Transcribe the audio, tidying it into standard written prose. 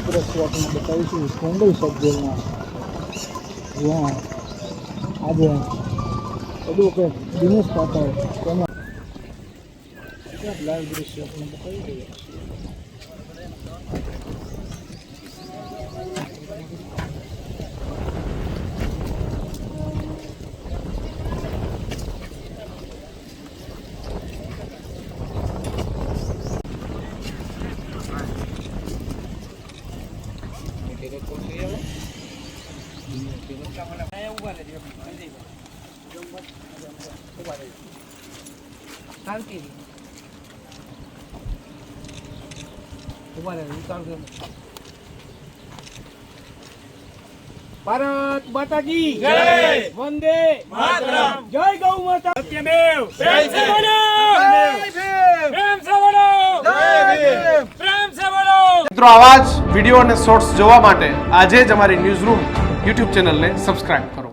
દ્રશ્ય આપણે બતાવીશું ગોંડલ સબજેલમાં, જ્યાં આજે એડવોકેટ દિનેશ પાટણ તેના લાઈવ દ્રશ્ય આપણે બતાવી રહ્યા છીએ. ભારત માતા કી જય, વંદે માતરમ, જય ગૌ માતા, સત્યમેવ પ્રેમ સે બોલો, પ્રેમ સે બોલો, પ્રેમ સે બોલો. મિત્રો, આવા જ વિડીયો અને શોર્ટ્સ જોવા માટે આજે જ અમારી ન્યૂઝ રૂમ યુટ્યુબ ચેનલને સબસ્ક્રાઇબ કરો.